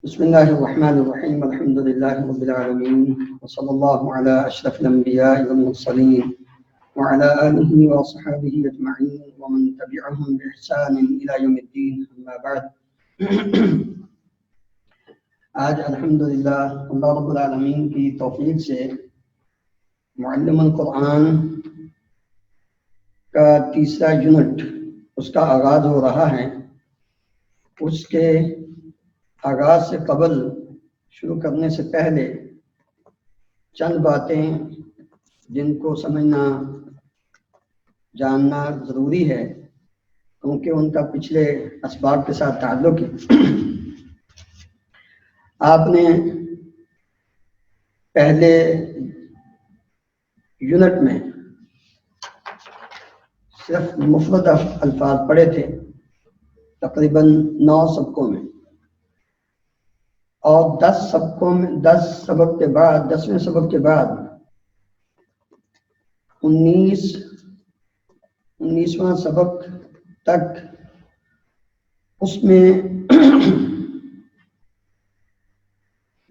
بسم الله الرحمن الرحيم الحمد لله رب العالمين وصلى الله على أشرف الأنبياء والمرسلين وعلى آله وصحبه أجمعين ومن تبعهم بإحسان إلى يوم الدين أما بعد. آج الحمدللہ اللہ رب العالمین کی توفیق سے معلم القرآن کا تیسرا یونٹ اس کا آغاز ہو رہا ہے. اس کے آغاز سے قبل شروع کرنے سے پہلے چند باتیں جن کو سمجھنا جاننا ضروری ہے کیونکہ ان کا پچھلے اسباب کے ساتھ تعلق ہے. آپ نے پہلے یونٹ میں صرف مفرد الفاظ پڑھے تھے تقریباً 9 سبقوں میں، اور 10 سبقوں میں 10ویں سبق کے بعد 19واں سبق تک اس میں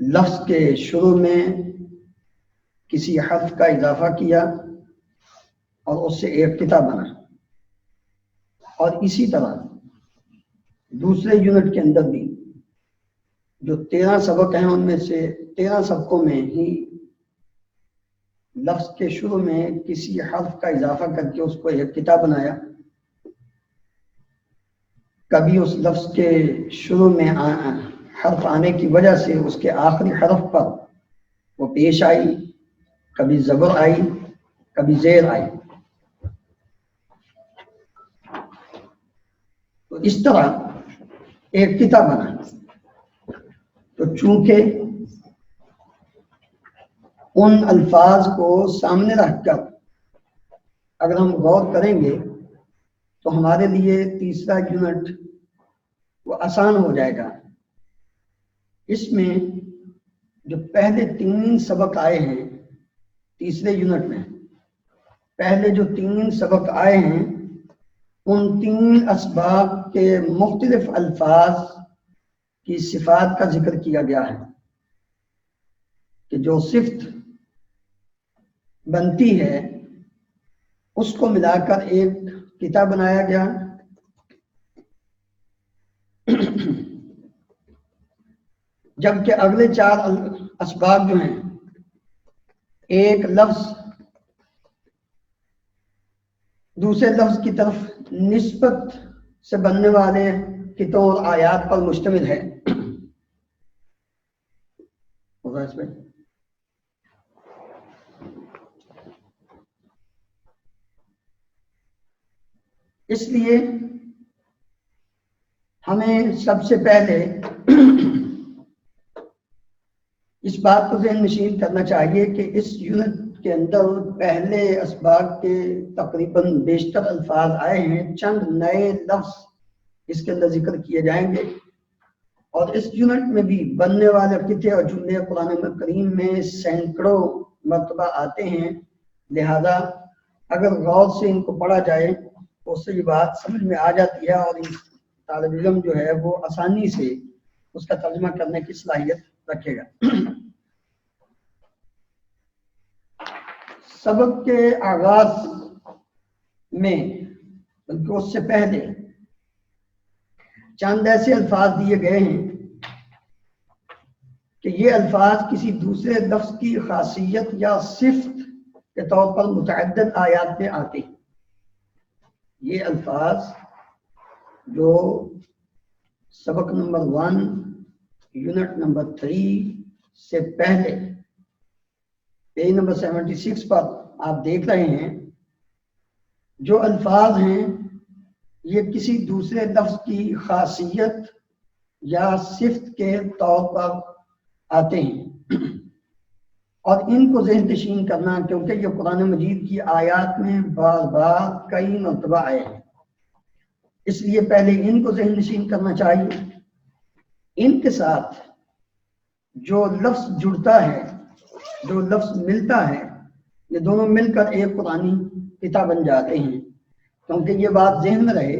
لفظ کے شروع میں کسی حرف کا اضافہ کیا اور اس سے ایک کتاب بنا. اور اسی طرح دوسرے یونٹ کے اندر بھی جو 13 سبق ہیں ان میں سے 13 سبقوں میں ہی لفظ کے شروع میں کسی حرف کا اضافہ کر کے اس کو ایک کتاب بنایا. کبھی اس لفظ کے شروع میں حرف آنے کی وجہ سے اس کے آخری حرف پر وہ پیش آئی، کبھی زبر آئی، کبھی زیر آئی. تو اس طرح ایک کتاب بنا. تو چونکہ ان الفاظ کو سامنے رکھ کر اگر ہم غور کریں گے تو ہمارے لیے تیسرا یونٹ وہ آسان ہو جائے گا. اس میں جو پہلے 3 سبق آئے ہیں تیسرے یونٹ میں، پہلے جو 3 سبق آئے ہیں ان 3 اسباب کے مختلف الفاظ کی صفات کا ذکر کیا گیا ہے کہ جو صفت بنتی ہے اس کو ملا کر ایک کتاب بنایا گیا. جبکہ اگلے 4 اسباب جو ہیں ایک لفظ دوسرے لفظ کی طرف نسبت سے بننے والے کتوں اور آیات پر مشتمل ہے. اس لیے ہمیں سب سے پہلے اس بات کو ذہن نشین کرنا چاہیے کہ اس یونٹ کے اندر پہلے اسباق کے تقریباً بیشتر الفاظ آئے ہیں. چند نئے لفظ اس کے اندر ذکر کیے جائیں گے اور اس یونٹ میں بھی بننے والے قطعے اور جملے قرآن کریم میں سینکڑوں مرتبہ آتے ہیں. لہذا اگر غور سے ان کو پڑھا جائے تو اس سے یہ بات سمجھ میں آ جاتی ہے اور طالب علم جو ہے وہ آسانی سے اس کا ترجمہ کرنے کی صلاحیت رکھے گا. سبق کے آغاز میں بلکہ اس سے پہلے چند ایسے الفاظ دیے گئے ہیں کہ یہ الفاظ کسی دوسرے لفظ کی خاصیت یا صفت کے طور پر متعدد آیات میں آتے ہیں. یہ الفاظ جو سبق نمبر 1 یونٹ نمبر 3 سے پہلے پیج نمبر 76 پر آپ دیکھ رہے ہیں، جو الفاظ ہیں یہ کسی دوسرے لفظ کی خاصیت یا صفت کے طور پر آتے ہیں اور ان کو ذہن نشین کرنا کیونکہ یہ قرآن مجید کی آیات میں بار بار کئی مرتبہ آئے ہیں، اس لیے پہلے ان کو ذہن نشین کرنا چاہیے. ان کے ساتھ جو لفظ جڑتا ہے، جو لفظ ملتا ہے، یہ دونوں مل کر ایک قرآنی کتاب بن جاتے ہیں. کیونکہ یہ بات ذہن میں رہے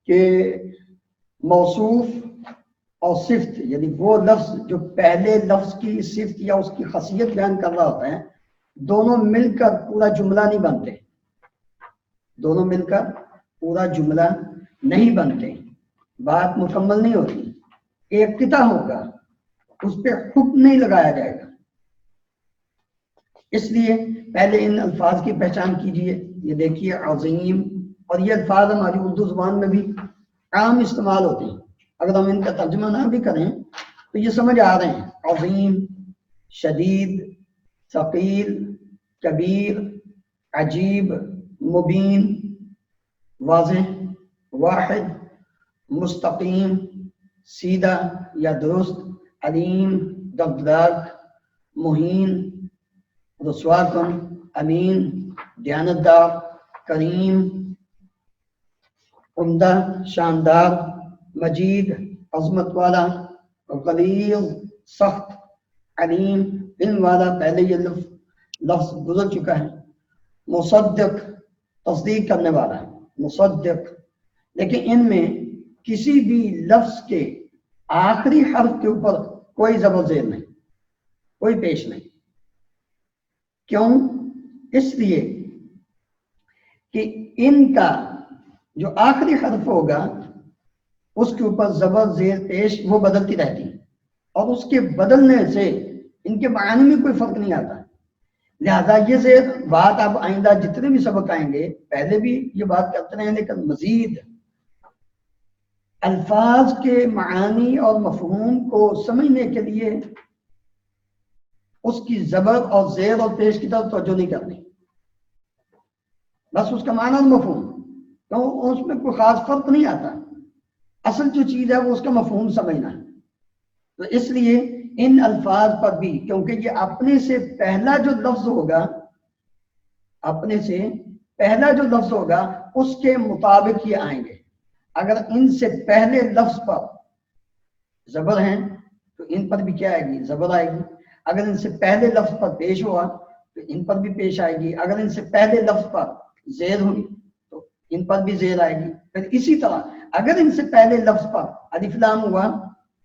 کہ موصوف اور صفت یعنی وہ لفظ جو پہلے لفظ کی صفت یا اس کی خاصیت بیان کر رہا ہوتا ہے، دونوں مل کر پورا جملہ نہیں بنتے، دونوں مل کر پورا جملہ نہیں بنتے، بات مکمل نہیں ہوتی، ایک قطع ہوگا، اس پہ حکم نہیں لگایا جائے گا۔ اس لیے پہلے ان الفاظ کی پہچان کیجئے۔ یہ دیکھیے عظیم، اور یہ الفاظ ہماری اردو زبان میں بھی عام استعمال ہوتے ہیں، اگر ہم ان کا ترجمہ نہ بھی کریں تو یہ سمجھ آ رہے ہیں۔ عظیم، شدید، ثقیل، کبیر، عجیب، مبین، واضح، واحد، مستقیم، سیدھا یا درست، علیم، دردناک، مہین، رسوا کن، امین، دیانتدار، کریم، عمدہ، شاندار، مجید، عظمت والا، غلیظ، سخت، علیم، علم والا، پہلے یہ لفظ گزر چکا ہے۔ مصدق، تصدیق کرنے والا، مصدق۔ لیکن ان میں کسی بھی لفظ کے آخری حرف کے اوپر کوئی زبر زیر نہیں، کوئی پیش نہیں۔ کیوں؟ اس لیے کہ ان کا جو آخری حرف ہوگا اس کے اوپر زبر زیر پیش وہ بدلتی رہتی ہے، اور اس کے بدلنے سے ان کے معنی میں کوئی فرق نہیں آتا۔ لہذا یہ زیر بات اب آئندہ جتنے بھی سبق آئیں گے، پہلے بھی یہ بات کرتے رہے، لیکن مزید الفاظ کے معانی اور مفہوم کو سمجھنے کے لیے اس کی زبر اور زیر اور پیش کی طرف توجہ نہیں کرنی، بس اس کا معنی اور مفہوم، تو اس میں کوئی خاص فرق نہیں آتا۔ اصل جو چیز ہے وہ اس کا مفہوم سمجھنا ہے۔ تو اس لیے ان الفاظ پر بھی، کیونکہ یہ اپنے سے پہلا جو لفظ ہوگا، اپنے سے پہلا جو لفظ ہوگا اس کے مطابق یہ آئیں گے۔ اگر ان سے پہلے لفظ پر زبر ہیں تو ان پر بھی کیا آئے گی؟ زبر آئے گی۔ اگر ان سے پہلے لفظ پر پیش ہوا تو ان پر بھی پیش آئے گی۔ اگر ان سے پہلے لفظ پر زیر ہوئی تو ان پر بھی زیر آئے گی۔ پھر اسی طرح اگر ان سے پہلے لفظ پر الف لام ہوا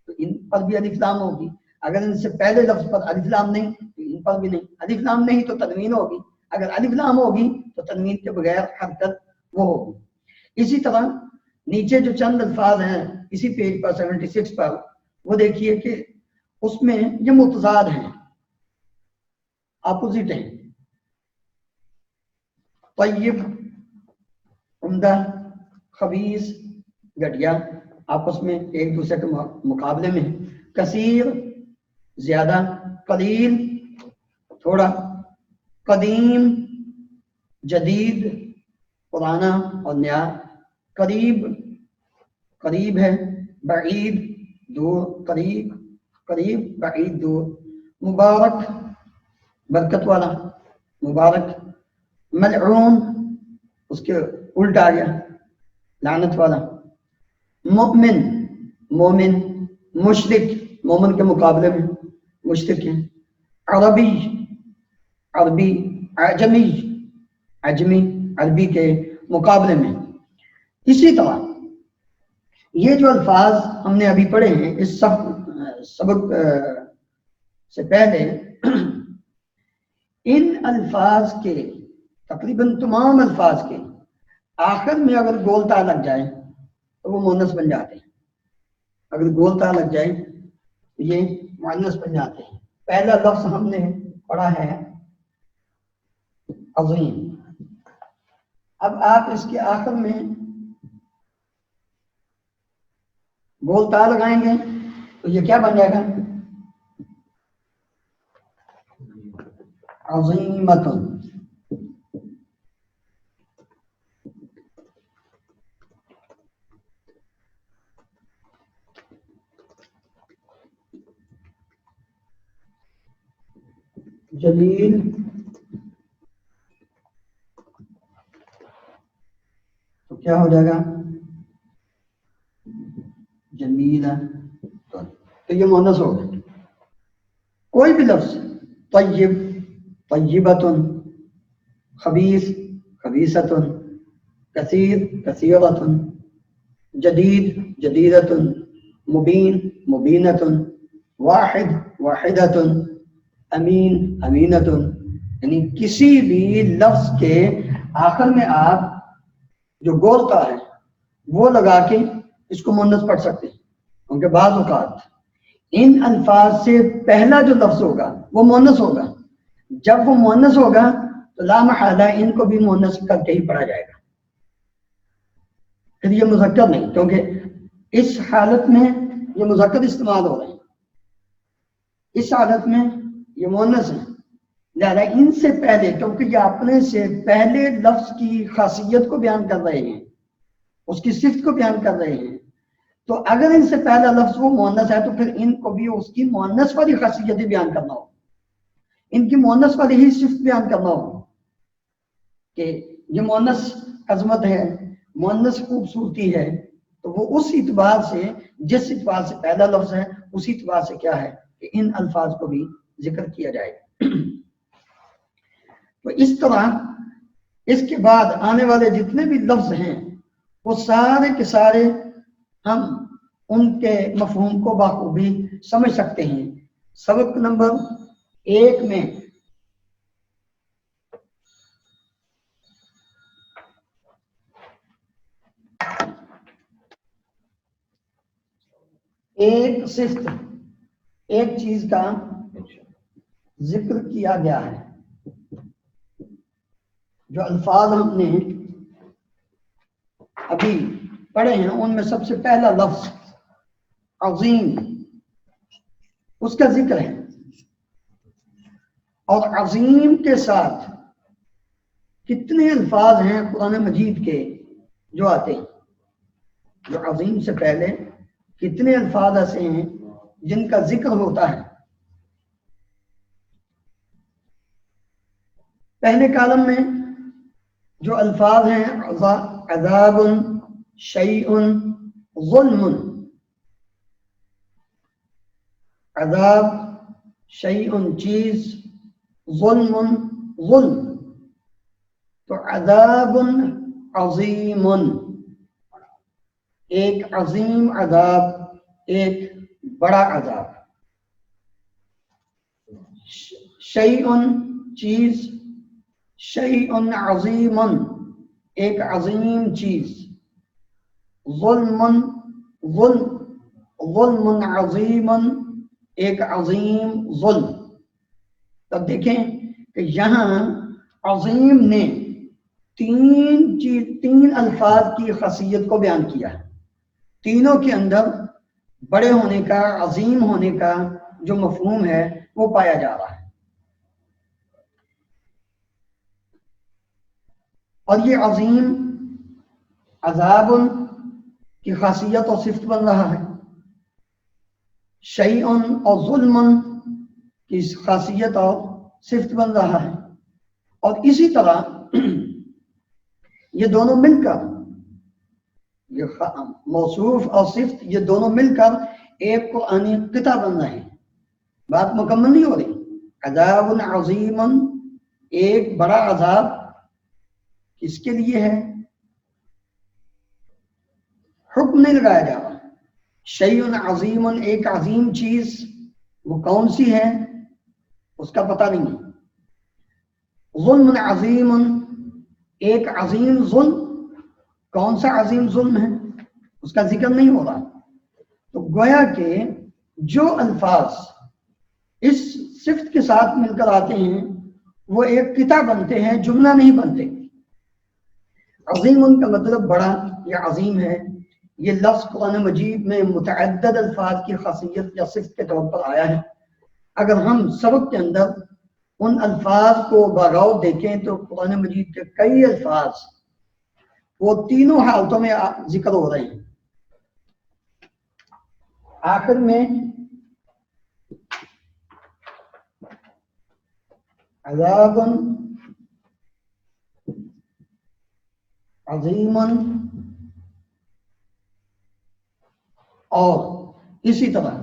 تو ان پر بھی الف لام ہوگی۔ اگر ان سے پہلے لفظ پر الف لام نہیں تو ان پر بھی نہیں۔ الف لام نہیں تو تنوین ہوگی، اگر الف لام ہوگی تو تنوین کے بغیر حرکت وہ ہوگی۔ اسی طرح نیچے جو چند الفاظ ہیں اسی پیج پر 76 پر، وہ دیکھیے کہ اس میں یہ متضاد ہیں، اپوزٹ ہیں۔ طیب، عمدہ، خبیث، گھٹیا، آپس میں ایک دوسرے کے مقابلے میں۔ کثیر، زیادہ، قلیل، تھوڑا، قدیم، جدید، پرانا اور نیا، قریب، قریب ہے، بعید، دور، قریب، قریب، بعید، دور، مبارک، برکت والا، مبارک، ملعون، اس کے الٹ آ گیا، لعنت والا، مؤمن، مومن، مشرک، مومن کے مقابلے میں مشرک ہے، عربی، عربی، عجمی، عجمی، عربی کے مقابلے میں۔ اسی طرح یہ جو الفاظ ہم نے ابھی پڑھے ہیں اس سبق سے پہلے، ان الفاظ کے تقریباً تمام الفاظ کے آخر میں اگر گول تا لگ جائے تو وہ مؤنث بن جاتے ہیں۔ اگر گول تا لگ جائے تو یہ مؤنث بن جاتے ہیں۔ پہلا لفظ ہم نے پڑھا ہے عظیم۔ اب آپ اس کے آخر میں گول تا لگائیں گے تو یہ کیا بن جائے گا؟ عظیمۃ۔ جلیل، تو کیا ہو جائے گا؟ جمیلہ۔ تو یہ مؤنث ہو گیا۔ کوئی بھی لفظ، طیب، طیبۃ، خبیث، خبیثۃ، کثیر، کثیرۃ، جدید، جدیدۃ، مبین مبینتن، واحد واحدتن، امین امینتن، یعنی کسی بھی لفظ کے آخر میں آپ جو گولتا ہے وہ لگا کے اس کو مؤنث پڑھ سکتے ہیں، کیونکہ بعض اوقات ان الفاظ سے پہلا جو لفظ ہوگا وہ مؤنث ہوگا، جب وہ مؤنث ہوگا تو لا محالہ ان کو بھی مؤنث کر کے ہی پڑھا جائے گا، پھر یہ مذکر نہیں، کیونکہ اس حالت میں یہ مذکر استعمال ہو رہے ہیں، اس حالت میں یہ مؤنث ہے، لہذا ان سے پہلے، کیونکہ یہ اپنے سے پہلے لفظ کی خاصیت کو بیان کر رہے ہیں، اس کی صفت کو بیان کر رہے ہیں، تو اگر ان سے پہلا لفظ وہ مؤنث ہے تو پھر ان کو بھی اس کی مؤنث والی خاصیت بیان کرنا ہو، ان کی مؤنث والی ہی صفت بیان کرنا ہو کہ یہ مؤنث عظمت ہے، مؤنث خوبصورتی ہے، تو وہ اس اعتبار سے، جس اعتبار سے پہلا لفظ ہے اسی اعتبار سے کیا ہے کہ ان الفاظ کو بھی ذکر کیا جائے گا۔ تو اس طرح اس کے بعد آنے والے جتنے بھی لفظ ہیں وہ سارے کے سارے ہم ان کے مفہوم کو بخوبی سمجھ سکتے ہیں۔ سبق نمبر 1 میں ایک صفت، ایک چیز کا ذکر کیا گیا ہے، جو الفاظ ہم نے ابھی پڑھے ہیں ان میں سب سے پہلا لفظ عظیم، اس کا ذکر ہے، اور عظیم کے ساتھ کتنے الفاظ ہیں قرآن مجید کے جو آتے ہیں، جو عظیم سے پہلے کتنے الفاظ ایسے ہیں جن کا ذکر ہوتا ہے۔ پہلے کالم میں جو الفاظ ہیں عذاب، شیء، ظلم، عذاب، شیء چیز، ظلم ظلم، تو عذاب عظیم، ایک عظیم عذاب، ایک بڑا عذاب، شیء چیز، شیء عظیم، ایک عظیم چیز، ظلم ظلم، ظلم عظیم، ایک عظیم ظلم۔ تب دیکھیں کہ یہاں عظیم نے تین الفاظ کی خاصیت کو بیان کیا ہے، تینوں کے اندر بڑے ہونے کا، عظیم ہونے کا جو مفہوم ہے وہ پایا جا رہا ہے، اور یہ عظیم عذاب کی خاصیت اور صفت بن رہا ہے، شیء اور ظلم کی خاصیت اور صفت بن رہا ہے، اور اسی طرح یہ دونوں مل کر، یہ موصوف اور صفت، یہ دونوں مل کر ایک قرآنی قطع بن رہے ہیں۔ بات مکمل نہیں ہو رہی۔ عذاب عظیم، ایک بڑا عذاب کس کے لیے ہے؟ حکم نہیں لگایا جا رہا۔ شیء عظیم، ایک عظیم چیز، وہ کون سی ہے اس کا پتہ نہیں۔ ظلم عظیم، ایک عظیم ظلم، کون سا عظیم ظلم ہے اس کا ذکر نہیں ہو رہا۔ تو گویا کہ جو الفاظ اس صفت کے ساتھ مل کر آتے ہیں وہ ایک قطع بنتے ہیں، جملہ نہیں بنتے۔ عظیم کا مطلب بڑا یا عظیم ہے، یہ لفظ قرآن مجید میں متعدد الفاظ کی خاصیت یا صفت کے طور پر آیا ہے۔ اگر ہم سبق کے اندر ان الفاظ کو بغور دیکھیں تو قرآن مجید کے کئی الفاظ وہ تینوں حالتوں میں ذکر ہو رہے ہیں۔ آخر میں عذاب عظیم، اور اسی طرح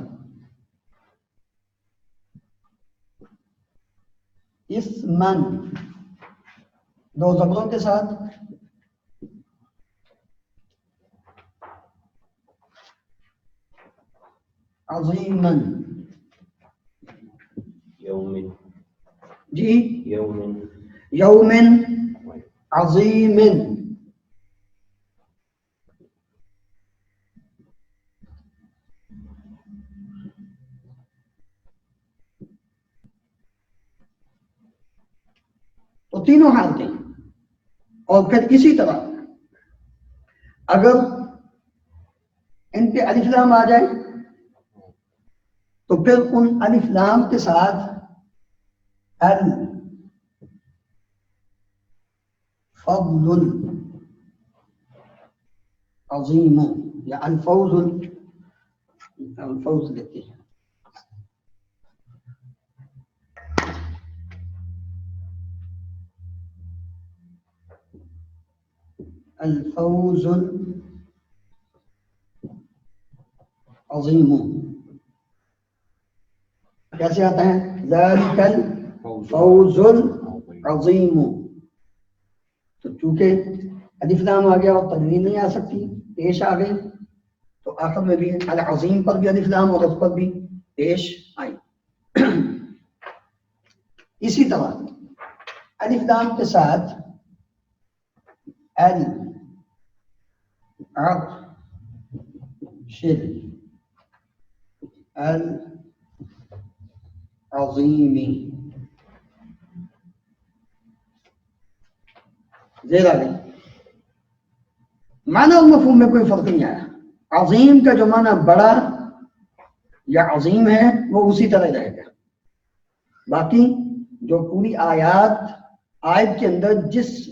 اسمن، دو زبروں کے ساتھ، عظیما يوم جی يوم یوم عظیم تو تینوں حالتیں اور پھر اسی طرح اگر ان پہ الف لام آ جائے تو پھر ان الف لام کے ساتھ الفضل عظیم یا الفوز لیتے ہیں الفوز عظیم کیسے آتا ہے ذالک الفوز العظیم تو چونکہ الف لام آ گیا اور تنوین نہیں آ سکتی پیش آ گئی تو آخر میں بھی العظیم پر بھی الف لام اور اس پر بھی پیش آئی اسی طرح الف لام کے ساتھ العرش العظیمی زیر آ گئی معنی اور مفہوم میں کوئی فرق نہیں آیا عظیم کا جو معنی بڑا یا عظیم ہے وہ اسی طرح رہے گا باقی جو پوری آیت کے اندر جس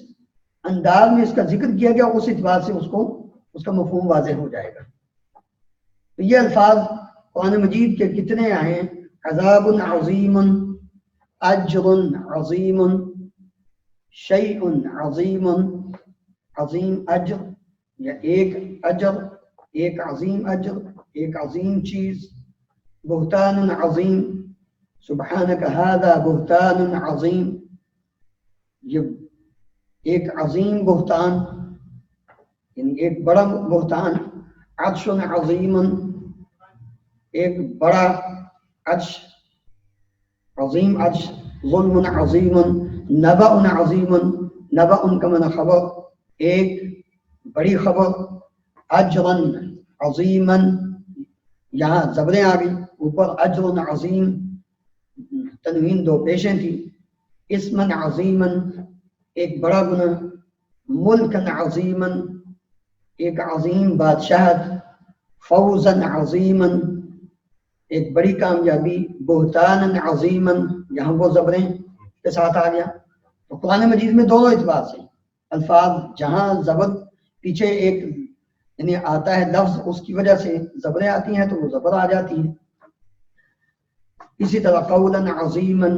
انداز میں اس کا ذکر کیا گیا اس اعتبار سے اس کا مفہوم واضح ہو جائے گا تو یہ الفاظ قرآن مجید کے کتنے آئے ہیں عذاب عظیم اجر عظیم شیء عظیم عظیم اجر یا ایک اجر ایک عظیم اجر ایک عظیم چیز بہتان عظیم سبحانک ھذا بہتان عظیم یہ ایک عظیم بہتان یعنی ایک بڑا بہتان عرش عظیم ایک بڑا عرش عظیم عرش ظلم عظیم نبأ عظیم نبأ کا معنی خبر ایک بڑی خبر اجرا عظیما یہاں زبریں آ گئی اوپر اجر عظیم تنوین دو پیشیں تھی اسما عظیما ایک بڑا گناہ ملکا عظیما ایک عظیم بادشاہت فوزا عظیما ایک بڑی کامیابی بہتانا عظیما یہاں وہ زبریں کے ساتھ آ گیا تو قرآن مجید میں دونوں اعتبار سے الفاظ جہاں زبر پیچھے ایک یعنی آتا ہے لفظ اس کی وجہ سے زبریں آتی ہیں تو وہ زبر آ جاتی ہیں اسی طرح قولا عظیما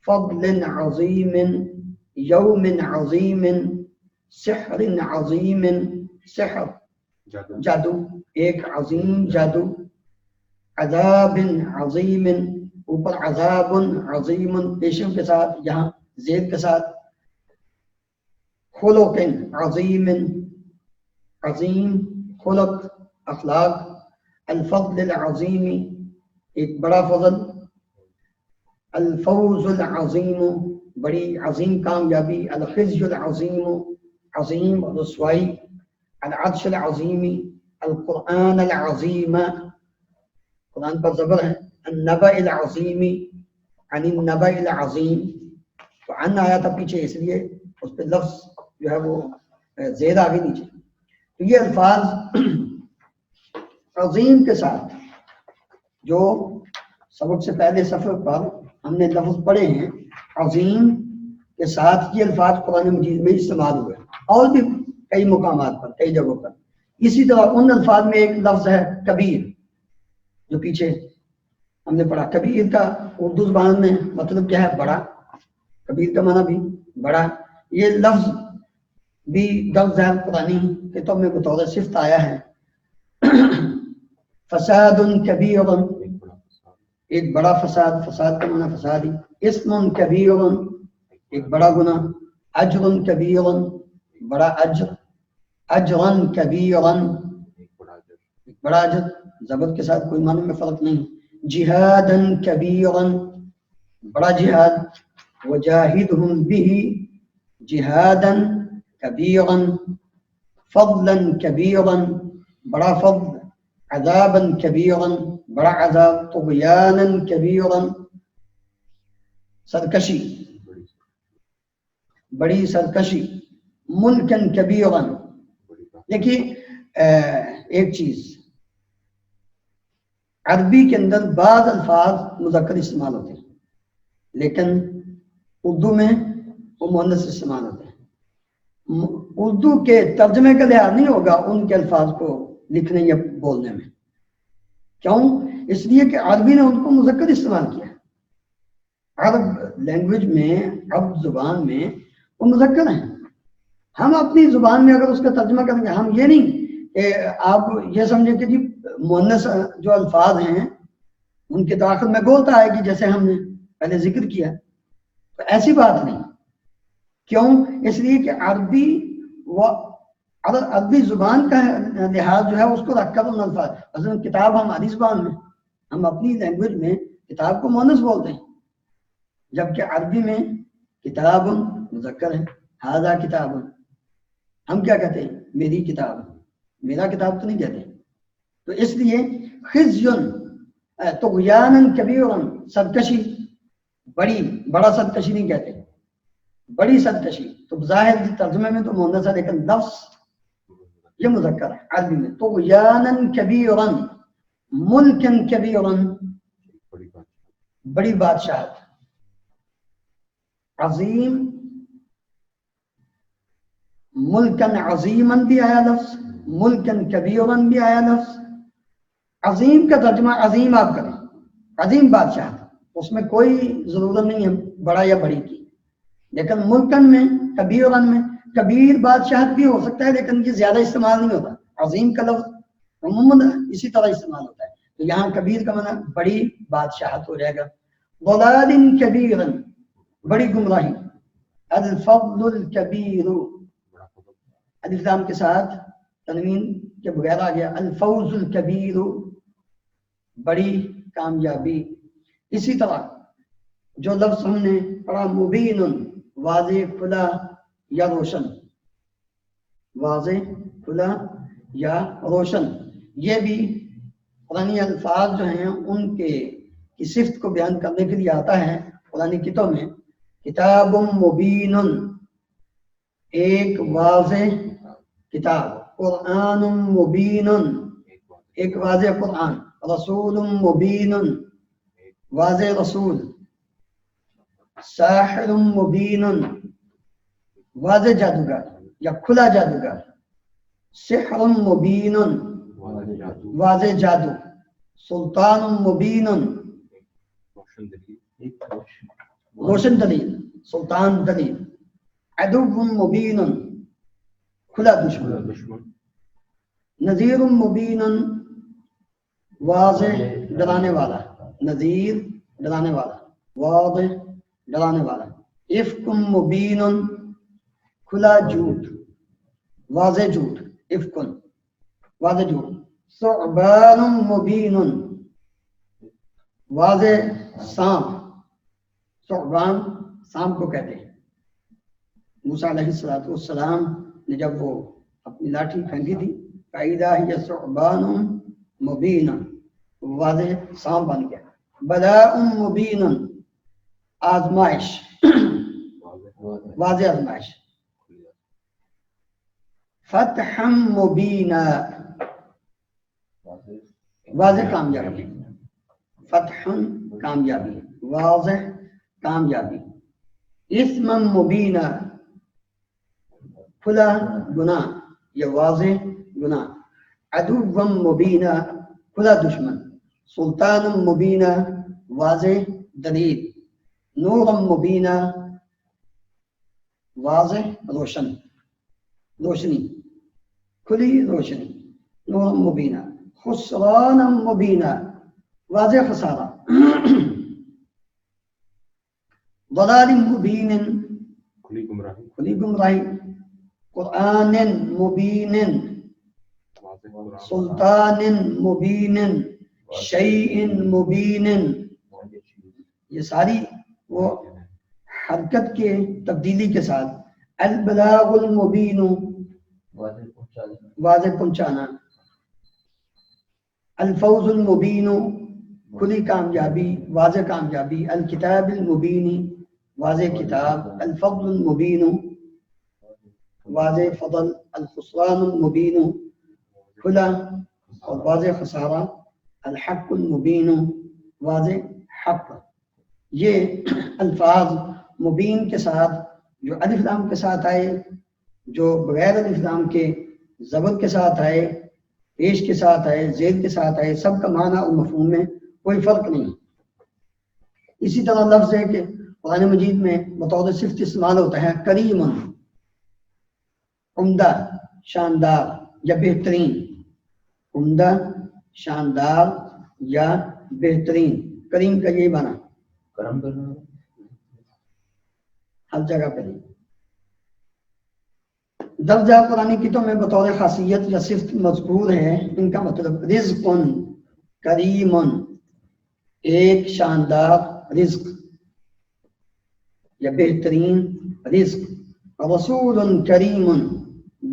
فضل عظیم یوم عظیم سحر عظیم سحر جادو ایک عظیم جادو عذاب عظیم اوپر عذاب عظیم پیشم کے ساتھ یہاں زید کے ساتھ خلق عظیم عظیم خلق اخلاق الفضل العظیم ایک بڑا فضل الفوز العظیم بڑی عظیم کامیابی الخزي العظیم عظیم رسوائی العرش العظیم القرآن العظیم قرآن پر زبر ہے النبأ العظیم عن النبأ العظیم تو عن آیا تھا پیچھے اس لیے اس پہ لفظ جو ہے وہ زید آگے نیچے تو یہ الفاظ عظیم کے ساتھ جو سبق سے پہلے صفحے پر ہم نے لفظ پڑھے ہیں عظیم کے ساتھ یہ الفاظ قرآن مجید میں استعمال ہوئے اور بھی کئی مقامات پر کئی جگہوں پر اسی طرح ان الفاظ میں ایک لفظ ہے کبیر جو پیچھے ہم نے پڑھا کبیر کا اردو زبان میں مطلب کیا ہے بڑا کبیر کا معنی بھی بڑا یہ لفظ بھی لفظ ہے قرآنی کتاب میں بطور صفت آیا ہے فساد کبیر ایک بڑا فساد فساد کا معنی فسادی اسم کبیر ایک بڑا گناہ اجر کبیر بڑا اجر اجرا کبیرا ایک بڑا اجر زبر کے ساتھ کوئی معنی میں فرق نہیں. جہادن کبیرن بڑا جہاد, وجاہدہم بہ جہادن کبیرن فضلا کبیرن بڑا فضل, عذابا کبیرن بڑا عذاب, طغیانا کبیرن سرکشی بڑی سرکشی, ملکن کبیرن. دیکھیے ایک چیز, عربی کے اندر بعض الفاظ مذکر استعمال ہوتے ہیں لیکن اردو میں وہ مؤنث استعمال ہوتے ہیں. اردو کے ترجمے کا لحاظ نہیں ہوگا ان کے الفاظ کو لکھنے یا بولنے میں. کیوں؟ اس لیے کہ عربی نے ان کو مذکر استعمال کیا. عرب لینگویج میں, عرب زبان میں وہ مذکر ہیں. ہم اپنی زبان میں اگر اس کا ترجمہ کریں گے, ہم یہ نہیں کہ آپ یہ سمجھیں کہ جی مؤنث جو الفاظ ہیں ان کے داخل میں گولتا آئے گی جیسے ہم نے پہلے ذکر کیا, تو ایسی بات نہیں. کیوں؟ اس لیے کہ عربی زبان کا لحاظ جو ہے اس کو رکھ کر ان الفاظ, مثلا کتاب ہماری زبان میں, ہم اپنی لینگویج میں کتاب کو مؤنث بولتے ہیں, جبکہ عربی میں کتاب مذکر ہے. ھذا کتاب, ہم کیا کہتے ہیں؟ میری کتاب, میرا کتاب تو نہیں کہتے. تو اس لیے خزیٌ طغیانا کبیرا سرکشی, بڑا سرکشی نہیں کہتے, بڑی سرکشی. تو ظاہر ترجمے میں تو مؤنث ہے لیکن لفظ یہ مذکر ہے عربی میں. طغیانا کبیرا ملکا کبیرا بڑی بادشاہت, عظیم ملکن عظیما بھی آیا لفظ, ملکن کبیرا بھی آیا لفظ. عظیم کا ترجمہ عظیم آپ کریں, عظیم بادشاہت, اس میں کوئی ضرورت نہیں ہے بڑا یا بڑی کی. لیکن ملکن میں, کبیرن میں, کبیر بادشاہت بھی ہو سکتا ہے لیکن یہ زیادہ استعمال نہیں ہوتا. عظیم کا لفظ عموماً اسی طرح استعمال ہوتا ہے, تو یہاں کبیر کا معنی بڑی بادشاہت ہو جائے گا. ضلال کبیرن بڑی گمراہی, الفضل الکبیر الف لام کے ساتھ تنوین کے بغیر آ گیا, الفوز الکبیر بڑی کامیابی. اسی طرح جو لفظ ہم نے پڑھا مبین واضح کھلا یا روشن, واضح کھلا یا روشن, یہ بھی قرآنی الفاظ جو ہیں ان کے کی صفت کو بیان کرنے کے لیے آتا ہے قرآنی کتاب میں. کتاب مبین ایک واضح کتاب, قرآن مبین ایک واضح قرآن, رسول مبین واضح رسول, ساحر مبین واضح جادوگر یا کھلا جادوگر, سحر مبین واضح جادو, سلطان مبین روشن دلیل, سلطان دلیل, عدو مبین کھلا دشمن, نذیر مبین واضح ڈرانے والا, نذیر ڈرانے والا, واضح ڈرانے والا, افک مبین کھلا جھوٹ, واضح جھوٹ, افک واضح جھوٹ, ثعبان مبین واضح سانپ, ثعبان سانپ کو کہتے ہیں. موسیٰ علیہ السلام نے جب وہ اپنی لاٹھی پھینکی تھی, فَإِذَا هِيَ ثُعْبَانٌ مُبِينٌ واضح سانپ بن گیا. بَلَاءٌ مُبِينٌ آزمائش, واضح آزمائش. فتحا مبینہ واضح کامیابی, فتح کامیابی, واضح کامیابی. اسم مبینہ کھلا گناہ یا واضح گناہ. عدو مبینہ کھلا دشمن. سلطان مبینہ واضح دلیل. نور مبینہ واضح روشن, روشنی, کھلی روشنی. نور مبینہ. خسران مبینہ واضح خسارہ. ضلال مبین کھلی گمراہی. قرآن مبین سلطان مبین، شیء مبین، یہ ساری وہ حرکت کے تبدیلی کے ساتھ. البلاغ المبین، واضح پہنچانا. الفوز المبین، کھلی کامیابی، واضح کامیابی. الکتاب المبین، واضح کتاب. الفضل المبین، واضح فضل. الخسران المبین، کھلا اور واضح خسارہ. الحق المبین، واضح حق. یہ الفاظ مبین کے ساتھ جو الف لام کے ساتھ آئے، جو بغیر الف لام کے زبر کے ساتھ آئے، پیش کے ساتھ آئے، زیر کے ساتھ آئے، سب کا معنی اور مفہوم میں کوئی فرق نہیں. اسی طرح لفظ ہے کہ قرآن مجید میں بطور صفت استعمال ہوتا ہے کریم، عمدہ، شاندار یا بہترین. عمدہ، شاندار یا بہترین. کریم کا یہی معنی کرم کرنا ہر جگہ پہ نہیں. درجہ قرآن کتب میں بطور خاصیت یا صفت مذکور ہے. ان کا مطلب رزق کریم، ایک شاندار رزق یا بہترین رزق. رسول کریم،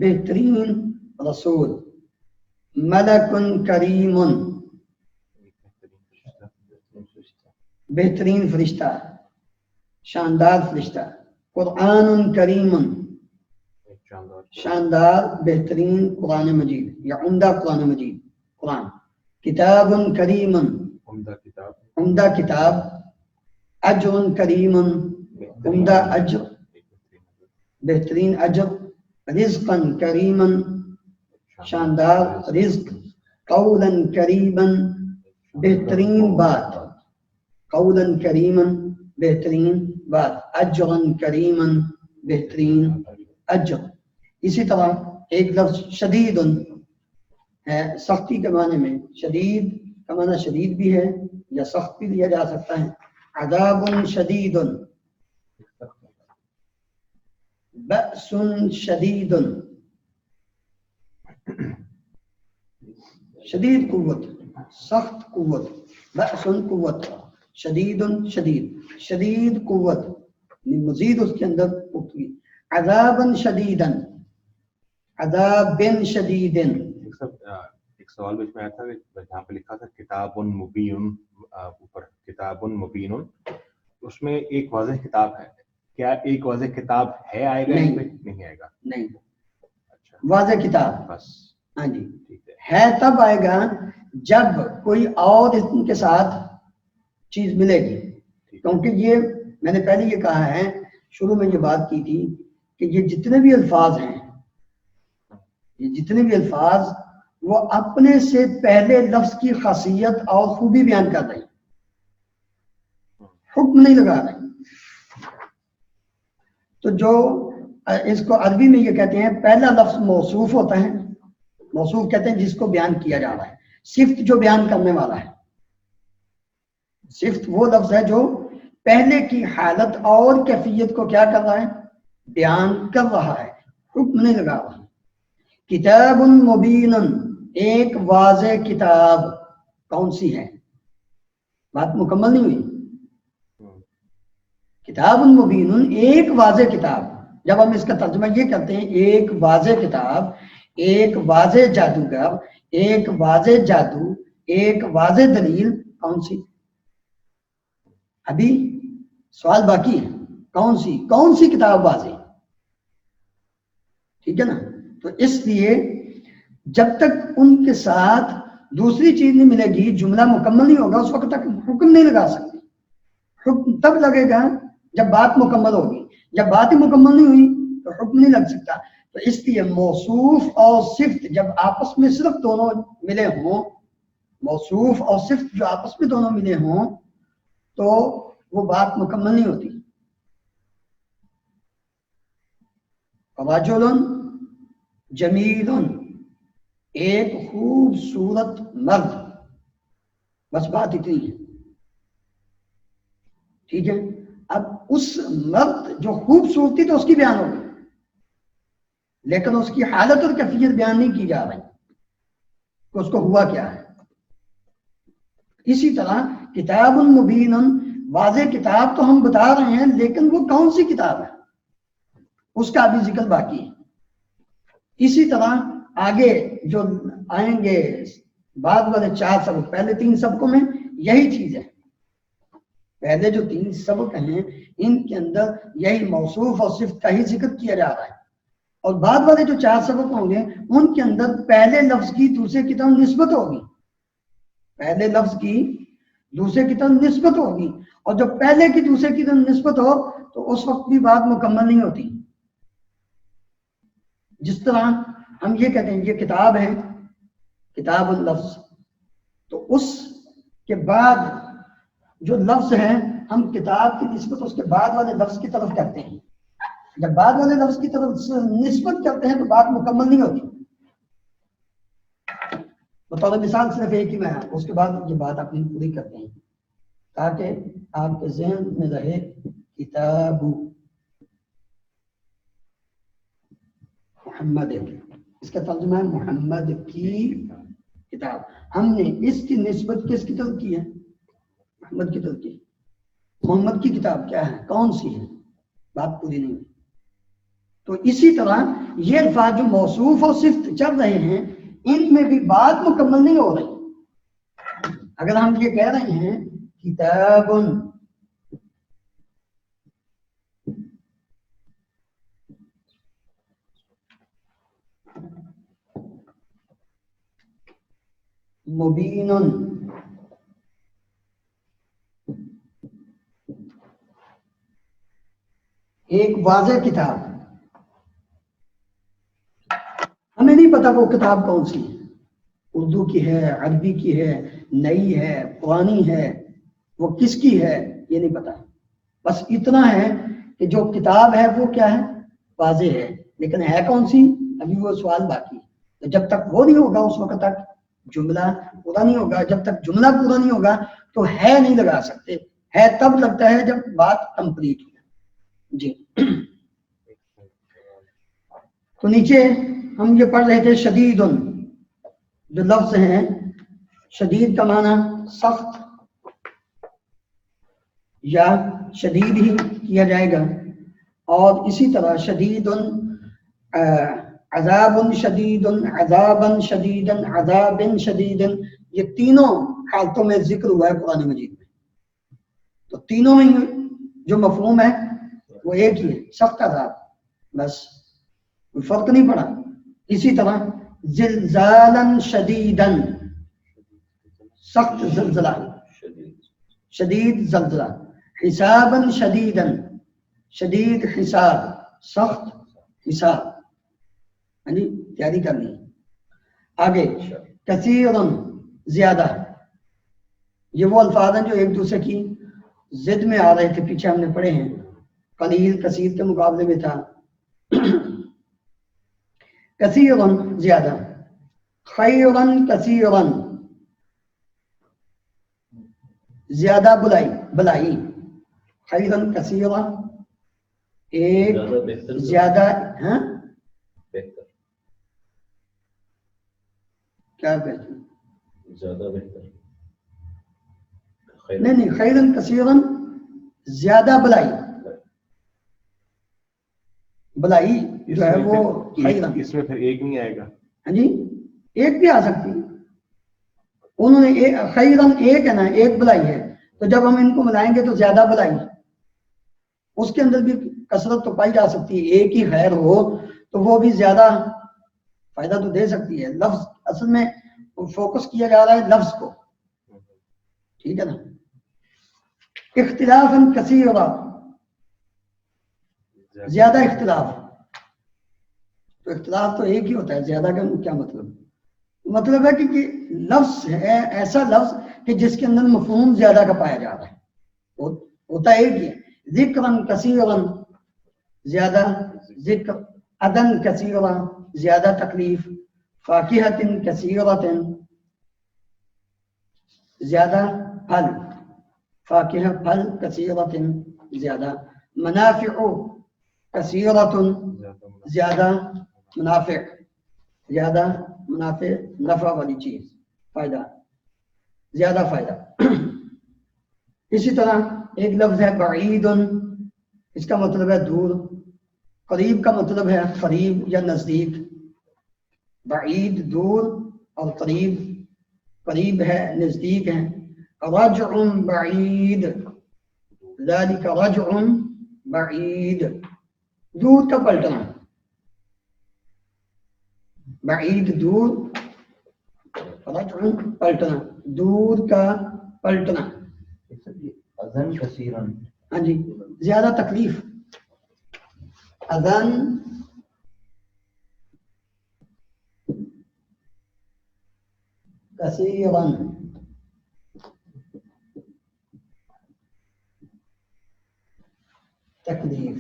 بہترین رسول. ملک کریم، بہترین فرشتہ، شاندار فرشتہ. قرآن کریم، شاندار بہترین قرآن مجید یا عمدہ قرآن مجید قرآن. کتاب کریم، عمدہ کتاب. اجر کریم، عمدہ اجر، بہترین اجر. رزقا کریما، شاندار رزق. قولا کریما، بہترین بات. قولا کریما، بہترین بات. اجرا کریما، بہترین اجر. اسی طرح ایک لفظ شدید ہے سختی کے معنی میں. شدید کا معنی شدید بھی ہے یا سخت بھی لیا جا سکتا ہے. عذاب شدید، بأس شدید، شدید قوت، سخت قوت. بأس قوت، شدید شدید، شدید قوت، مزید اس کے اندر پختگی. عذابا شدیدا، عذاب شدید. ایک سوال بیچ میں آیا تھا جہاں پہ لکھا تھا کتاب مبین، اوپر کتاب مبین، اس میں ایک واضح کتاب ہے. کیا ایک واضح کتاب ہے آئے گا؟ نہیں آئے گا. نہیں. اچھا، واضح کتاب بس. ہاں جی، ہے تب آئے گا جب کوئی اور اسم کے ساتھ چیز ملے گی. کیونکہ یہ میں نے پہلے یہ کہا ہے، شروع میں یہ بات کی تھی کہ یہ جتنے بھی الفاظ ہیں، یہ جتنے بھی الفاظ وہ اپنے سے پہلے لفظ کی خاصیت اور خوبی بیان کر رہے ہیں، حکم نہیں لگا رہے. تو جو اس کو عربی میں یہ کہتے ہیں پہلا لفظ موصوف ہوتا ہے. موصوف کہتے ہیں جس کو بیان کیا جا رہا ہے. صفت جو بیان کرنے والا ہے. صفت وہ لفظ ہے جو پہلے کی حالت اور کیفیت کو کیا کر رہا ہے؟ بیان کر رہا ہے، حکم نہیں لگا رہا. کتاب مبین، ایک واضح کتاب. کون سی ہے؟ بات مکمل نہیں ہوئی. کتاب مبین، ایک واضح کتاب. جب ہم اس کا ترجمہ یہ کرتے ہیں ایک واضح کتاب، ایک واضح جادوگر، ایک واضح جادو، ایک واضح دلیل. کون سی؟ ابھی سوال باقی ہے. کون سی کتاب واضح؟ ٹھیک ہے نا. تو اس لیے جب تک ان کے ساتھ دوسری چیز نہیں ملے گی، جملہ مکمل نہیں ہوگا، اس وقت تک حکم نہیں لگا سکتے. حکم تب لگے گا جب بات مکمل ہوگی. جب بات ہی مکمل نہیں ہوئی تو حکم نہیں لگ سکتا. تو اس لیے موصوف اور صفت جب آپس میں صرف دونوں ملے ہوں، موصوف اور صفت جو آپس میں دونوں ملے ہوں تو وہ بات مکمل نہیں ہوتی. رجل جمیل، ایک خوبصورت مرد. بس بات اتنی ہے. ٹھیک ہے. اب اس مرد جو خوبصورتی تو اس کی بیان ہوگی، لیکن اس کی حالت اور کیفیت بیان نہیں کی جا رہی. کہ اس کو ہوا کیا ہے. اسی طرح کتاب مبین، واضح کتاب تو ہم بتا رہے ہیں، لیکن وہ کون سی کتاب ہے اس کا بھی ذکر باقی ہے. اسی طرح آگے جو آئیں گے بعد والے 4 سبق، پہلے 3 سبقوں میں یہی چیز ہے. پہلے جو 3 سبق ہیں ان کے اندر یہی موصوف اور صفت کا ہی ذکر کیا جا رہا ہے، اور بعد والے جو 4 سبق ہوں گے ان کے اندر پہلے لفظ کی دوسرے کی طرف نسبت ہوگی. پہلے لفظ کی دوسرے کی طرف نسبت ہوگی، اور جب پہلے کی دوسرے کی طرف نسبت ہو تو اس وقت بھی بات مکمل نہیں ہوتی. جس طرح ہم یہ کہتے ہیں یہ کتاب ہے، کتاب اللفظ، تو اس کے بعد جو لفظ ہے ہم کتاب کی نسبت اس کے بعد والے لفظ کی طرف کرتے ہیں. جب بعد والے لفظ کی طرف نسبت کرتے ہیں تو بات مکمل نہیں ہوتی. بطور مثال صرف ایک ہی میں ہے، اس کے بعد یہ بات اپنی پوری کرتے ہیں تاکہ آپ کے ذہن میں رہے. کتاب محمد، اس کا ترجمہ ہے محمد کی کتاب. ہم نے اس کی نسبت کس کی طرف کی ہے؟ محمد کی طرف کی. محمد کی کتاب کیا ہے، کون سی ہے، بات پوری نہیں. تو اسی طرح یہ الفاظ جو موصوف اور صفت چل رہے ہیں ان میں بھی بات مکمل نہیں ہو رہی. اگر ہم یہ کہہ رہے ہیں کتاب مبین، ایک واضح کتاب، ہمیں نہیں پتا وہ کتاب کون سی ہے، اردو کی ہے، عربی کی ہے، نئی ہے، پرانی ہے، وہ کس کی ہے یہ نہیں پتا. بس اتنا ہے کہ جو کتاب ہے وہ کیا ہے، واضح ہے، لیکن ہے کون سی ابھی وہ سوال باقی ہے. تو جب تک وہ نہیں ہوگا اس وقت تک جملہ پورا نہیں ہوگا. جب تک جملہ پورا نہیں ہوگا تو ہے نہیں لگا سکتے. ہے تب لگتا ہے جب بات کمپلیٹ ہو. جی تو نیچے ہم یہ پڑھ رہے تھے شدید، جو لفظ ہیں شدید کا معنی سخت یا شدید ہی کیا جائے گا، اور اسی طرح شدید عذاب شدید، عذابا شدیدا، عذاب شدید، یہ تینوں حالتوں میں ذکر ہوا ہے قرآن مجید میں. تو تینوں میں جو مفہوم ہے وہ ایک ہی ہے، سخت عذاب، بس کوئی فرق نہیں پڑا. اسی طرح زلزالا شدیدا، سخت زلزلہ، شدید زلزلہ. حسابا شدیدا، شدید حساب، سخت حساب، یعنی تیاری کرنی. آگے کثیرا، زیادہ، یہ وہ الفاظ ہیں جو ایک دوسرے کی ضد میں آ رہے تھے، پیچھے ہم نے پڑھے ہیں. قلیل کثیر کے مقابلے میں تھا. کثیرا زیادہ، خیرا کثیرا زیادہ بلائی، خیرا کثیرا ایک زیادہ، ہاں بہتر، کیا بہتر، زیادہ بہتر، نہیں خیرا کثیرا زیادہ بلائی جو ہے وہ خیرا. اس میں پھر ایک نہیں آئے گا؟ ہاں جی ایک بھی آ سکتی. انہوں نے خیرن ایک ہے نا، ایک بلائی ہے، تو جب ہم ان کو ملائیں گے تو زیادہ بلائی، اس کے اندر بھی کثرت تو پائی جا سکتی ہے. ایک ہی خیر ہو تو وہ بھی زیادہ فائدہ تو دے سکتی ہے. لفظ اصل میں فوکس کیا جا رہا ہے لفظ کو، ٹھیک ہے نا. اختلاف کثیرا، زیادہ اختلاف، تو اختلاف تو ایک ہی ہوتا ہے، زیادہ کا کیا مطلب ہے کہ لفظ ہے ایسا لفظ کہ جس کے اندر مفہوم زیادہ کا پایا جا رہا ہے، ہوتا ایک ہی ہے. ذکرا کثیرا زیادہ ذکر، ادن کثیرا زیادہ تکلیف، فاکہۃ کثیرۃ زیادہ پھل، فاکہہ پھل، کثیرۃ زیادہ، منافع کثیرۃ زیادہ منافع. زیادہ منافع نفع والی چیز، فائدہ، زیادہ فائدہ. اسی طرح ایک لفظ ہے بعید، اس کا مطلب ہے دور. قریب کا مطلب ہے قریب یا نزدیک. بعید دور اور قریب، قریب ہے نزدیک ہے. رجع بعید، ذلك رجع بعید، دور کا پلٹنا. بعید دور، رجع پلٹنا، دور کا پلٹنا. اذن کثیرن، ہاں جی، زیادہ تکلیف. اذن کثیرن، تکلیف.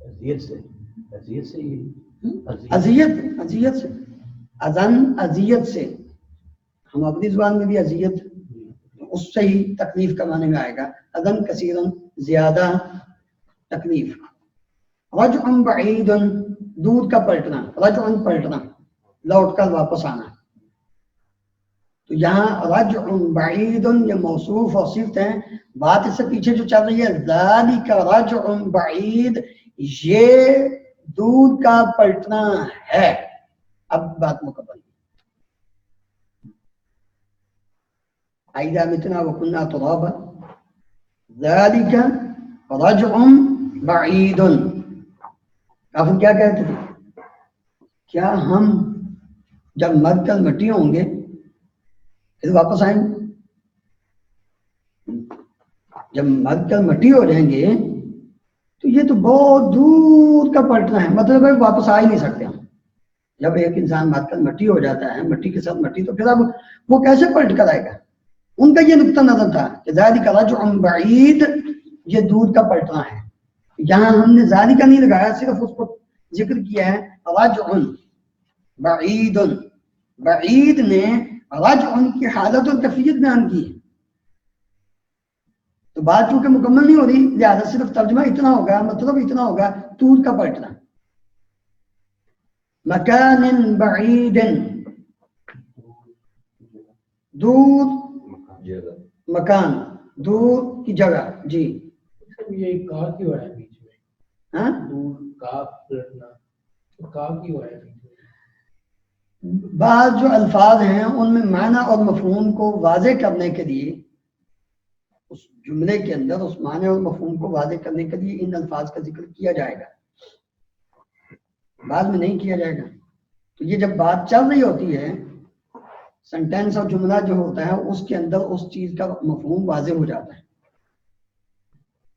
اذیت سے، اذیت سے یہ اذیت، اذیت سے. اذن اذیت سے، ہم اپنی زبان میں بھی اذیت اس سے ہی تکلیف کا معنی میں آئے گا. اذن کثیرن، زیادہ تکلیف. رجع بعید، دور کا پلٹنا. رجع پلٹنا، لوٹ کر واپس آنا. تو یہاں رجع بعید یہ موصوف اور صفت ہیں. بات اس سے پیچھے جو چل رہی ہے ذالک رجع بعید، یہ دور کا پلٹنا ہے. اب بات مکمل. اذا متنا وكنا ترابا ذلك رجع بعید. کافر کیا کہتے تھے؟ کیا ہم جب مر کر مٹی ہوں گے پھر واپس آئیں گے؟ جب مر کر مٹی ہو جائیں گے تو یہ تو بہت دور کا پلٹنا ہے، مطلب ہے واپس آ ہی نہیں سکتے ہم. جب ایک انسان مر کر مٹی ہو جاتا ہے، مٹی کے ساتھ مٹی، تو پھر اب وہ کیسے پلٹ کر آئے گا؟ ان کا یہ نقطہ نظر تھا کہ ذالک رجع بعید، یہ دور کا پلٹنا ہے. یہاں ہم نے ذالک کا نہیں لگایا، صرف اس کو ذکر کیا ہے رجع بعید. بعید نے رجع کی حالت اور کیفیت بیان کی ہے. تو بات چونکہ مکمل نہیں ہو رہی، لہذا صرف ترجمہ اتنا ہوگا، مطلب اتنا ہوگا، دور کا پلٹنا. مکان بعید، دور، جگہ. مکان دور کی جگہ. جی یہ کا کیوں ہے بیچ میں؟ ہاں، دور کا پلٹنا، تو کا کیوں ہے بیچ میں؟ بعض جو الفاظ ہیں ان میں معنی اور مفہوم کو واضح کرنے کے لیے، اس جملے کے اندر اس معنی اور مفہوم کو واضح کرنے کے لیے ان الفاظ کا ذکر کیا جائے گا، بعد میں نہیں کیا جائے گا. تو یہ جب بات چل رہی ہوتی ہے، سینٹینس اور جملہ جو ہوتا ہے اس کے اندر اس چیز کا مفہوم واضح ہو جاتا ہے،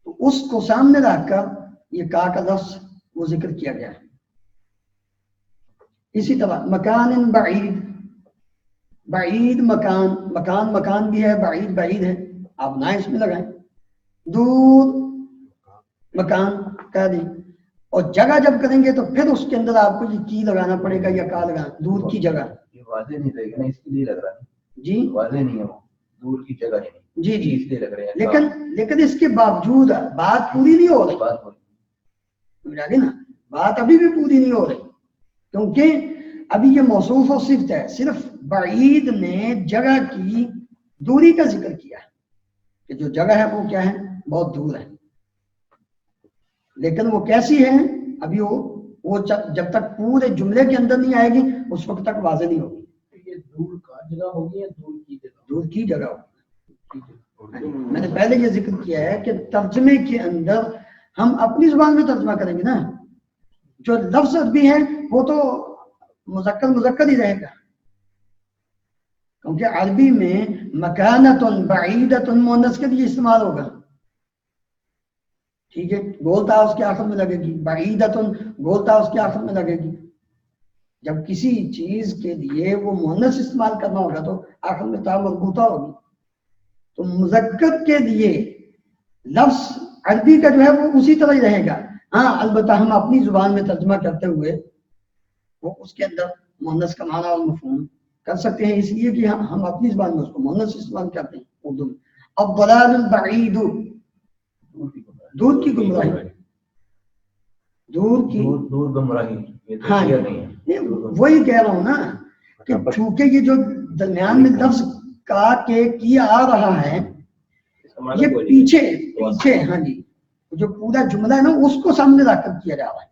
تو اس کو سامنے رکھ کر یہ کا لفظ وہ ذکر کیا گیا ہے. اسی طرح مکان بعید، بعید مکان، مکان مکان بھی ہے، بعید بعید ہے، آپ نہ اس میں لگائیں. دور مکان کہہ دیں. اور جگہ جب کریں گے تو پھر اس کے اندر آپ کو یہ کی لگانا پڑے گا یا کا لگانا. دور کی جگہ، یہ واضح نہیں رہے گا نا، اس کے لیے لگ رہا ہے. جی واضح نہیں ہے وہ، دور کی جگہ نہیں. جی جی، اس لیے لگ رہے ہیں. لیکن اس کے باوجود بات پوری نہیں ہو رہی. بات ہو رہی نا، بات ابھی بھی پوری نہیں ہو رہی، کیونکہ ابھی یہ موصوف و صفت ہے. صرف بعید نے جگہ کی دوری کا ذکر کیا ہے کہ جو جگہ ہے وہ کیا ہے، بہت دور ہے. لیکن وہ کیسی ہے ابھی وہ جب تک پورے جملے کے اندر نہیں آئے گی اس وقت تک واضح نہیں ہوگی. یہ دور کا جگہ ہوگی یا دور کی جگہ؟ دور کی جگہ ہوگی. میں نے پہلے یہ ذکر کیا ہے کہ ترجمے کے اندر ہم اپنی زبان میں ترجمہ کریں گے نا، جو لفظ بھی ہے وہ تو مذکر مذکر ہی رہے گا، کیونکہ عربی میں مکانتن بعیدتن مؤنث کے لیے استعمال ہوگا. ٹھیک ہے، گولتا اس کے آخر میں لگے گی، بعیدتن گولتا اس کے آخر میں لگے گی. جب کسی چیز کے لیے وہ مؤنث استعمال کرنا ہوگا تو آخر میں تا مربوطہ ہوگی. تو مذکر کے لیے لفظ عربی کا جو ہے وہ اسی طرح ہی رہے گا. ہاں البتہ ہم اپنی زبان میں ترجمہ کرتے ہوئے وہ اس کے اندر مؤنث کا معنی اور مفہوم کر سکتے ہیں اس لیے کہ ہم اپنی زبان میں اس کو مؤنث استعمال کرتے ہیں اردو میں. اب ضلال البعید دور کی گمراہی دور کی دور گمراہی یہ تو ہاں کلیئر نہیں ہے. نہیں، وہی کہہ رہا ہوں نا کہ چونکہ یہ جو درمیان میں لفظ کا کے کی آ رہا ہے اس کا معنی یہ کوئی نہیں. پیچھے ہاں جی جو پورا جملہ ہے نا اس کو سامنے رکھ کر کیا جا رہا ہے.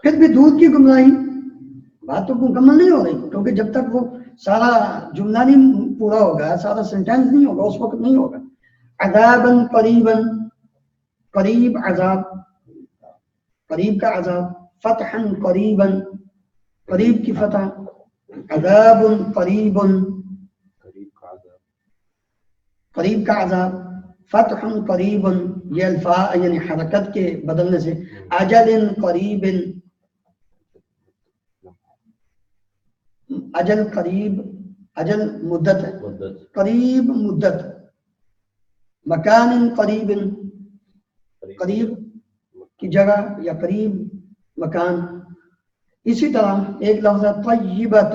پھر بھی دودھ کی گمراہی بات تو مکمل نہیں ہو رہی کیونکہ جب تک وہ سارا جملہ نہیں پورا ہوگا سارا سینٹینس نہیں ہوگا اس وقت نہیں ہوگا. عذاباً قریباً قریب عذاب قریب کا عذاب. فتحاً قریباً قریب کی فتح. عذاب قریب قریب کا عذاب. فتح قریب یہ الفاظ یعنی حرکت کے بدلنے سے. اجل قریب اجل قریب اجل مدت ہے قریب مدت. مکان قریب قریب کی جگہ یا قریب مکان. اسی طرح ایک لفظ ہے طیبۃ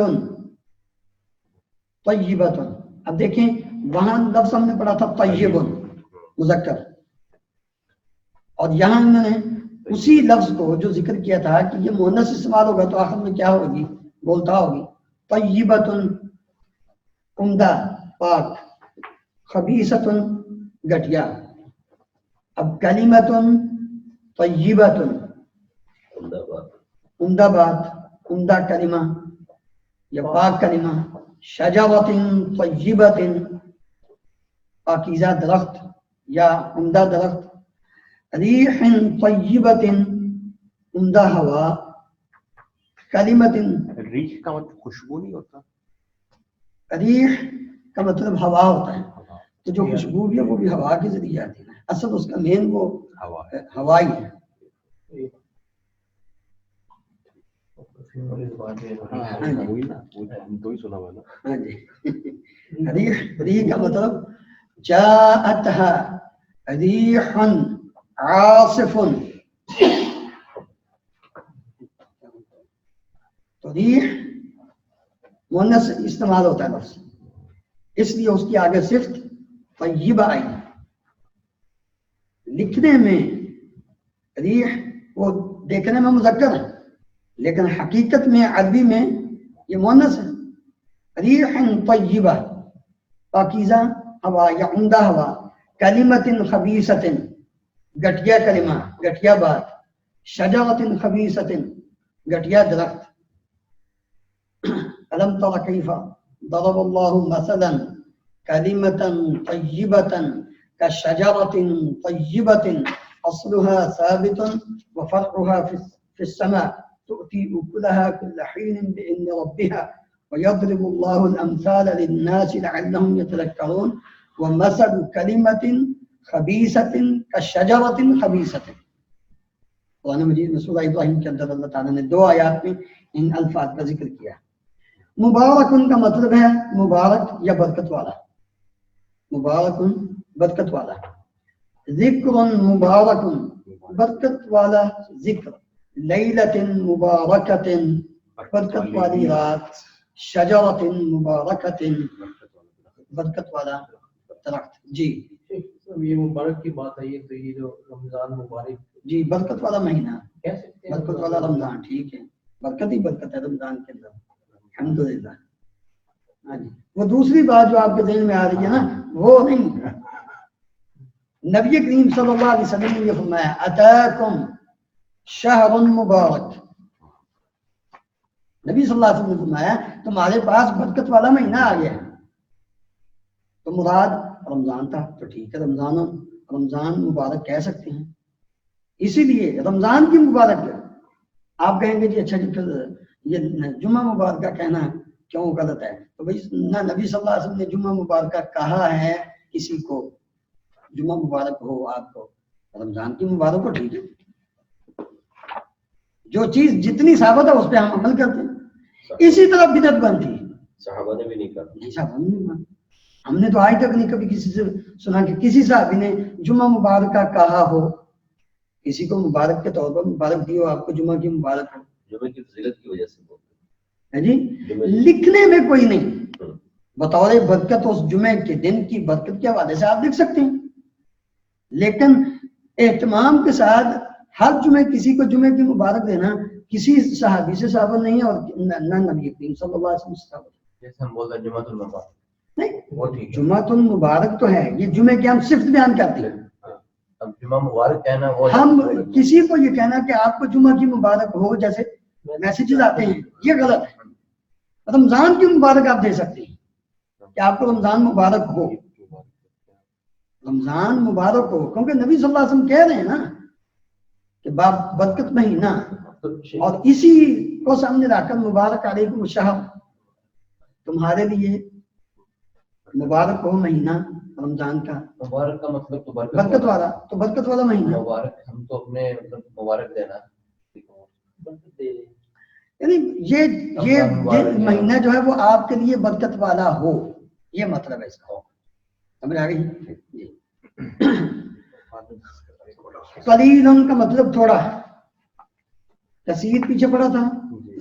طیبۃ. اب دیکھیں وہاں لفظ ہم نے پڑھا تھا طیب مذکر اور یہاں انہوں نے اسی لفظ کو جو ذکر کیا تھا کہ یہ مؤنث استعمال ہوگا تو آخر میں کیا ہوگی بولتا ہوگی. طیبۃ عمدہ پاک. خبیثۃ گھٹیا. اب کلمۃ طیبۃ عمدہ بات عمدہ کلمہ یا پاک کلمہ. شجرۃ طیبۃ پاکیزہ درخت یا عمدہ درخت. ریح طیبۃ عمدہ ہوا. کلمۃ ریح کا مطلب خوشبو نہیں ہوتا. ریح کا مطلب ہوا ہوتا ہے تو جو خوشبو بھی ہے وہ بھی ہوا کے ذریعے آتی ہے. اصل اس کا مین وہ ہوا ہی ہے. ہاں جی ریح کا مطلب جاءتها ریح عاصف. تو ریح مؤنث استعمال ہوتا ہے لفظ اس لیے اس کی آگے صفت طیبہ آئی. لکھنے میں ریح وہ دیکھنے میں مذکر ہے لیکن حقیقت میں عربی میں یہ مؤنث ہے. ریح طیبہ پاکیزہ ہوا یا عمدہ ہوا. کلمۃ خبیثۃ گھٹیا کلمہ گھٹیا بات. شجرۃ خبیثۃ گھٹیا درخت. ألم تر كيف ضرب الله مثلا كلمة طيبة كشجرة طيبة أصلها ثابت وفرعها في السماء تؤتي أكلها كل حين بإذن ربها ويضرب الله الأمثال للناس لعلهم يتذكرون. ومثل كلمة خبيثة كشجرة خبيثة. قرآن مجید میں سورہ ابراہیم کے اندر اللہ تعالیٰ نے 2 آیات میں ان الفاظ کا ذکر کیا. مبارکن کا مطلب ہے مبارک یا برکت والا. مبارکن برکت والا. ذکر مبارکن برکت والا ذکر. لیلۃ مبارکۃ برکت والی رات. شجرۃ مبارکۃ برکت والا درخت. جی یہ مبارک کی بات آئی ہے تو یہ جو رمضان مبارک جی برکت والا مہینہ کہہ سکتے ہیں برکت والا رمضان. ٹھیک ہے برکت ہی برکت ہے رمضان کے اندر الحمدللہ. ہاں جی وہ دوسری بات جو آپ کے ذہن میں آ رہی ہے نا وہ نہیں. نبی کریم صلی اللہ علیہ وسلم نے یہ فرمایا اتاکم شہر مبارک. نبی صلی اللہ علیہ وسلم نے فرمایا تمہارے پاس برکت والا مہینہ آ گیا. تو مراد رمضان تھا تو ٹھیک ہے رمضان مبارک کہہ سکتے ہیں. اسی لیے رمضان کی مبارک آپ کہیں گے جی اچھا جی پھر یہ جمعہ مبارکہ کہنا کیوں غلط ہے. تو بھائی نہ نبی صلی اللہ علیہ وسلم نے جمعہ مبارکہ کہا ہے کسی کو جمعہ مبارک ہو آپ کو رمضان کی مبارک ہو ٹھیک ہے. جو چیز جتنی ثابت ہے اس پہ ہم عمل کرتے ہیں. اسی طرح بدعت بنتی ہے. صحابہ نے بھی نہیں کہا. نہیں صحابہ نے نہیں. ہم نے تو آج تک نہیں کبھی کسی سے سنا کہ کسی صحابی نے جمعہ مبارکہ کہا ہو. کسی کو مبارک کے طور پر مبارک دی ہو آپ کو جمعہ کی مبارک ہو. جمعہ کی فضیلت کی وجہ سے بولتے ہیں. ہے جی، لکھنے میں کوئی نہیں. بطور برکت اس جمعے کے دن کی برکت کے حوالے سے آپ لکھ سکتے ہیں، لیکن اہتمام کے ساتھ ہر جمعے کسی کو جمعے کی مبارک دینا کسی صحابی سے ثابت نہیں ہے، اور نہ نبی کریم صلی اللہ علیہ وسلم سے ثابت ہے. جیسے ہم بولتے ہیں جمعۃ المبارک، نہیں، وہ ٹھیک ہے. جمعۃ المبارک تو ہے، یہ جمعے کی ہم صفت بیان کرتے ہیں. اب جمعہ مبارک کہنا وہ ہم کسی کو یہ کہنا کہ آپ کو جمعہ کی مبارک ہو جیسے میسیجز آتے ہیں، یہ غلط ہے. رمضان کی مبارک آپ دے سکتے ہیں کہ آپ کو رمضان مبارک ہو، رمضان مبارک ہو، کیونکہ نبی صلی اللہ علیہ وسلم کہہ رہے ہیں نا کہ برکت مہینہ، اور اسی کو سامنے رکھ کر مبارک علیکم الشہر، تمہارے لیے مبارک ہو مہینہ رمضان کا. مبارک کا مطلب تو برکت والا، تو برکت والا مہینہ. مبارک ہم تو اپنے مطلب مبارک دینا، یعنی یہ مہینہ جو ہے وہ آپ کے لیے برکت والا ہو، یہ مطلب ہے اس کا. سمجھ آ گئی؟ قلیل کا مطلب تھوڑا، کثیر پیچھے پڑا تھا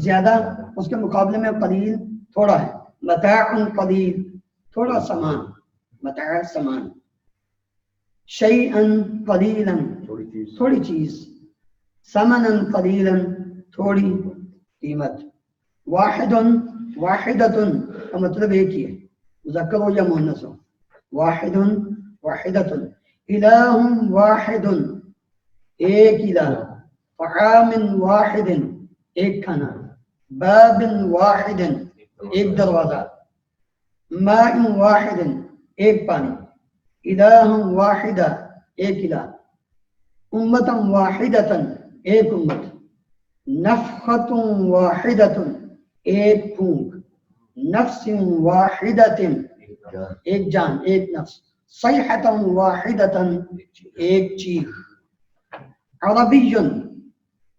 زیادہ، اس کے مقابلے میں قلیل تھوڑا ہے. متاع قلیل، تھوڑا سامان، متاع سامان. شیئا قلیلا، تھوڑی چیز. ثمنا قلیلا، تھوڑی قیمت. واحد واحدۃ کا مطلب ایک ہی ہے، مذکر ہو یا مؤنث ہو. واحد واحدۃ. الہ واحد، ایک الہ. طعام واحد، ایک کھانا. باب واحد، ایک دروازہ. ماء واحد، ایک پانی. الہ واحدہ، ایک الہ. امۃ واحدۃ، ایک امت. نفخۃ واحدۃ، ایک پھونک. نفس واحدۃ، ایک جان، ایک نفس. صیحۃ واحدۃ، ایک چیخ. عربی،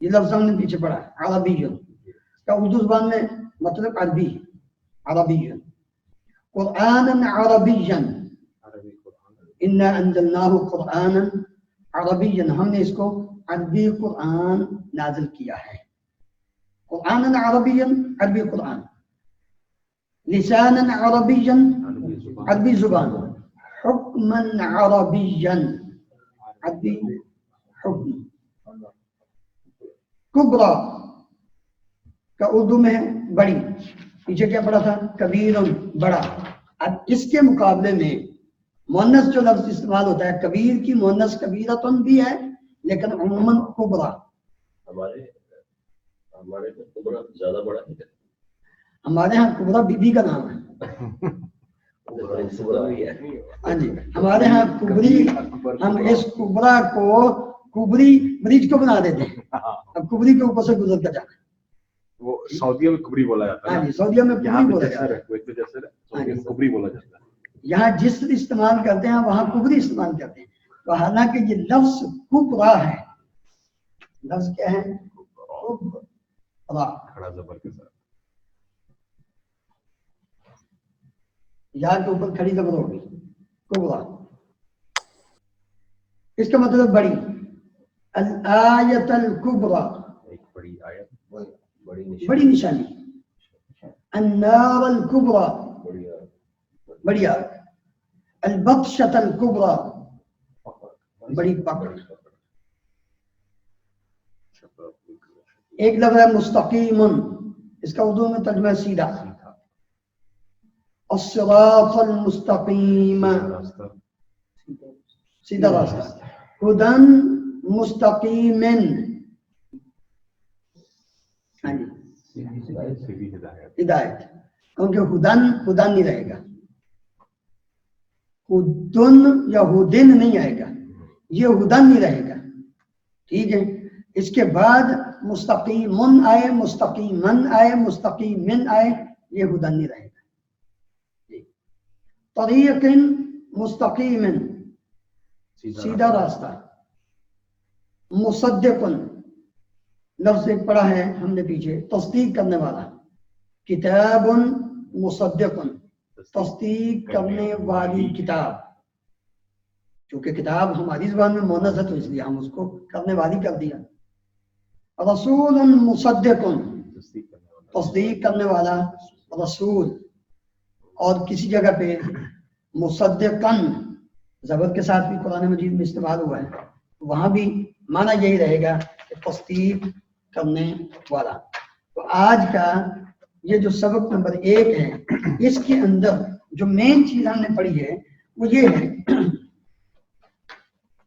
یہ لفظ ہم نے پیچھے پڑھا. عربی کا اردو زبان میں مطلب عربی، عربی. قرآن عربی، انا انزلناہ قرآنا عربی، ہم نے اس کو عربی قرآن نازل کیا ہے. قرآن عربی، عربی قرآن. لسانا عربی، عربی زبان. حکما عربی، عربی حکم. کبرا کا اردو میں ہے بڑی، پیچھے کیا پڑا تھا؟ کبیر، بڑا. اب اس کے مقابلے میں مؤنث جو لفظ استعمال ہوتا ہے، کبیر کی مؤنث کبیرتن بھی ہے، لیکن عموماً کبرا. ہمارے کبرا زیادہ بڑا ہے. ہمارے ہاں کبرا بی بی کا نام ہے. ہاں جی، ہمارے ہاں کبری، ہم اس کبرا کو کبری برج کو بنا دیتے ہیں. اب کبری کے اوپر سے گزر کر جانا ہے. وہ سعودیہ میں کبری بولا جاتا ہے. ہاں جی، سعودیہ میں کبری بولا جاتا ہے. سعودیہ میں کبری بولا جاتا ہے. یہاں جس استعمال کرتے ہیں وہاں کبری استعمال کرتے ہیں. تو حالانکہ یہ لفظ کبرا ہے. لفظ کیا ہے؟ کبرا، کھڑا زبر کے ساتھ. یا کے اوپر کھڑی زبر ہوگی، کبرا. اس کا مطلب بڑی. الآیت الکبرا، ایک بڑی آیت، بڑی نشانی. النار الکبرا، بڑی آگ. البطشۃ الکبرا، بڑی پکڑ. ایک لفظ ہے مستقیم، اس کا اردو میں ترجمہ سیدھا. الصراط المستقیم، سیدھا راستہ. ہدن مستقیم، ہاں جی، ہدایت. کیونکہ ہدن ہدن نہیں رہے گا، ہدن یا ہدن نہیں آئے گا، یہ ہدن نہیں رہے گا. ٹھیک ہے. اس کے بعد مستقیمن آئے، مستقیمن آئے، مستقیمن آئے، یہ ہدن نہیں رہے گا. طریق مستقیم، سیدھا راستہ. مصدق، لفظ ایک پڑھا ہے ہم نے پیچھے، تصدیق کرنے والا. کتاب مصدق، تصدیق کرنے والی کتاب. چونکہ کتاب ہماری زبان میں مؤنث ہے تو اس لیے ہم اس کو کرنے والی کر دیا. رسول مصدق، تصدیق کرنے والا رسول، اور کسی جگہ پہ مصدقن زبر کے ساتھ بھی قرآن مجید میں استعمال ہوا ہے، وہاں بھی معنی یہی رہے گا کہ تصدیق کرنے والا۔ تو آج کا یہ جو سبق نمبر 1 ہے، اس کے اندر جو مین چیز ہم نے پڑھی ہے وہ یہ ہے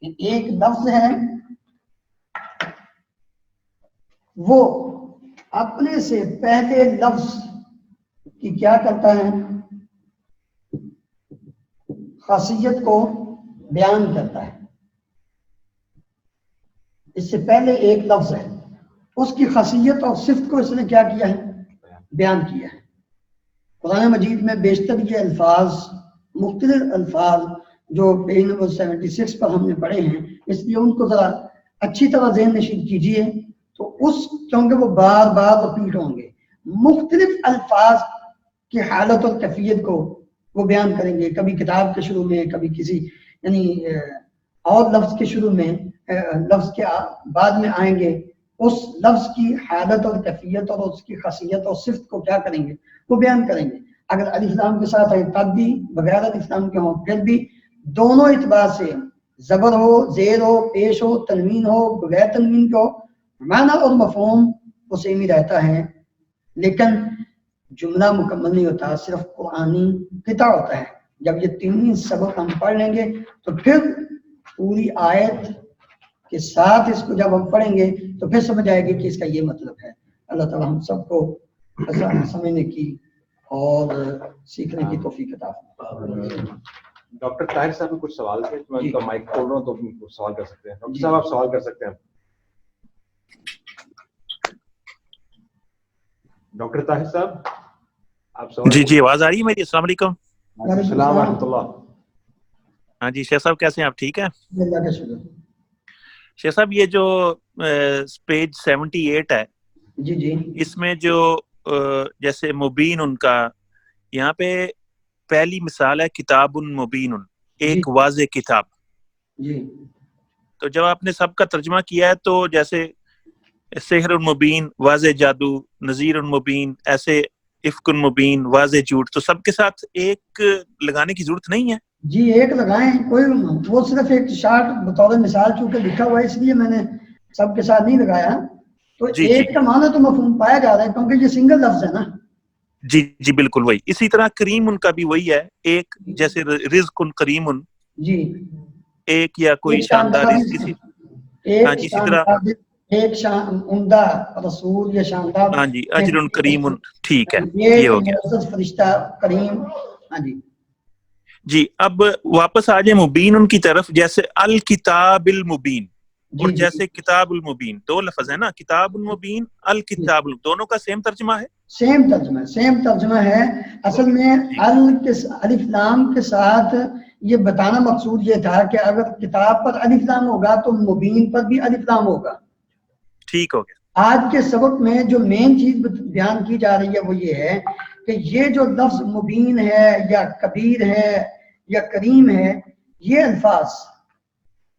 کہ ایک لفظ ہے وہ اپنے سے پہلے لفظ کی کیا کرتا ہے، خاصیت کو بیان کرتا ہے۔ اس سے پہلے ایک لفظ ہے، اس کی خاصیت اور صفت کو اس نے کیا کیا ہے، بیان کیا ہے۔ قرآن مجید میں بیشتر یہ الفاظ، مختلف الفاظ جو پیج نمبر 76 پر ہم نے پڑھے ہیں، اس لیے ان کو ذرا اچھی طرح ذہن نشین کیجئے، تو کیونکہ وہ بار بار رپیٹ ہوں گے۔ مختلف الفاظ کی حالت اور کیفیت کو وہ بیان کریں گے، کبھی کتاب کے شروع میں، کبھی کسی یعنی اور لفظ کے شروع میں، لفظ کے بعد میں آئیں گے، اس لفظ کی حالت اور کیفیت اور اس کی خاصیت اور صفت کو کیا کریں گے، وہ بیان کریں گے۔ اگر الف لام کے ساتھ ہے تب بھی، بغیر الف لام کے ہوں پھر بھی، دونوں اعتبار سے، زبر ہو، زیر ہو، پیش ہو، تنوین ہو، بغیر تنوین کے ہو، معنی اور مفہوم وہ سیم ہی رہتا ہے، لیکن جملہ مکمل نہیں ہوتا، صرف قرآنی قطع ہوتا ہے۔ جب یہ تین سبق ہم پڑھ لیں گے تو پھر پوری آیت کے ساتھ اس کو جب ہم پڑھیں گے تو پھر سمجھ آئے گی کہ اس کا یہ مطلب ہے۔ اللہ تعالی ہم سب کو سمجھنے کی اور سیکھنے کی توفیق عطا فرمائے۔ ڈاکٹر طاہر صاحب کچھ سوال تھے، میں ان کا مائک کھول رہا ہوں تو سوال کر سکتے ہیں۔ ڈاکٹر صاحب آپ سوال کر سکتے ہیں۔ ڈاکٹر طاہر صاحب آپ سوال۔ جی آواز آ رہی ہے میری؟ السلام علیکم۔ وعلیکم السلام ورحمۃ اللہ۔ ہاں جی شیخ صاحب کیسے ہیں آپ؟ ٹھیک ہے اللہ کا شکر۔ شیخ صاحب یہ جو پیج 78 ہے، جی جی اس میں جو جیسے مبین ان کا یہاں پہ پہلی مثال ہے کتاب مبین، ایک واضح کتاب۔ جی تو جب آپ نے سب کا ترجمہ کیا ہے تو جیسے سحر مبین، واضح جادو، نذیر مبین، ایسے افک مبین، واضح جھوٹ، تو سب کے ساتھ ایک لگانے کی ضرورت نہیں ہے؟ جی ایک لگائیں، کوئی وہ صرف ایک شارٹ بطور مثال چونکہ لکھا ہوا ہے اس لیے میں نے سب کے ساتھ نہیں لگایا۔ تو ایک کا معنی تو مفہوم پایا جا رہا ہے کیونکہ یہ سنگل لفظ ہے نا۔ جی بالکل وہی۔ اسی طرح کریم ان کا بھی وہی ہے، ایک جیسے رزق کریم جی ایک یا کوئی شاندار رزق کسی، ہاں جی اسی طرح ایک عمدہ رسول یا شاندار، ہاں جی اجر کریم، ٹھیک ہے یہ ہو گیا معزز فرشتہ کریم۔ ہاں جی جی۔ اب واپس آ جائیں مبین ان کی طرف، جیسے الکتاب المبین اور جیسے کتاب المبین، دو لفظ ہے نا، کتاب المبین، الکتاب، دونوں کا سیم ترجمہ ہے؟ سیم ترجمہ ہے۔ اصل میں الف لام کے ساتھ یہ بتانا مقصود یہ تھا کہ اگر کتاب پر الف لام ہوگا تو مبین پر بھی الف لام ہوگا۔ ٹھیک ہو گیا۔ آج کے سبق میں جو مین چیز بیان کی جا رہی ہے وہ یہ ہے کہ یہ جو لفظ مبین ہے یا کبیر ہے یا کریم ہے، یہ الفاظ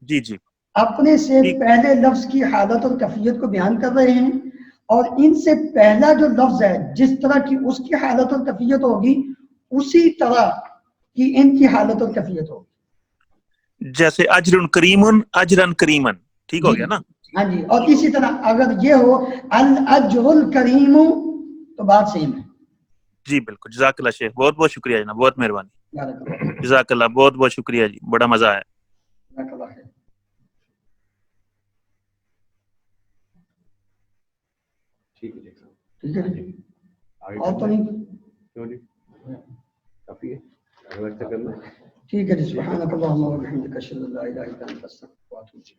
جی اپنے سے پہلے لفظ کی حالت اور کیفیت کو بیان کر رہے ہیں، اور ان سے پہلا جو لفظ ہے جس طرح کی اس کی حالت اور کیفیت ہوگی اسی طرح کی ان کی حالت اور کیفیت ہوگی۔ جیسے اجر کریم، اجرن کریمن، ٹھیک ہو گیا نا؟ ہاں جی، اور اسی طرح اگر یہ ہو الاجر الکریم تو بات سیم ہے۔ جی بالکل، جزاک اللہ شیخ، بہت بہت شکریہ جناب، بہت مہربانی، جزاک اللہ، بہت بہت شکریہ جی، بڑا مزہ آیا۔ ٹھیک ہے ٹھیک ہے اور تو نہیں کیوں جی کافی ہے، اگر سے کر لیں۔ ٹھیک ہے جی، سبحانک اللہم و بحمدک، اشہد ان لا الہ الا انت، استغفرک و اتوب الیک۔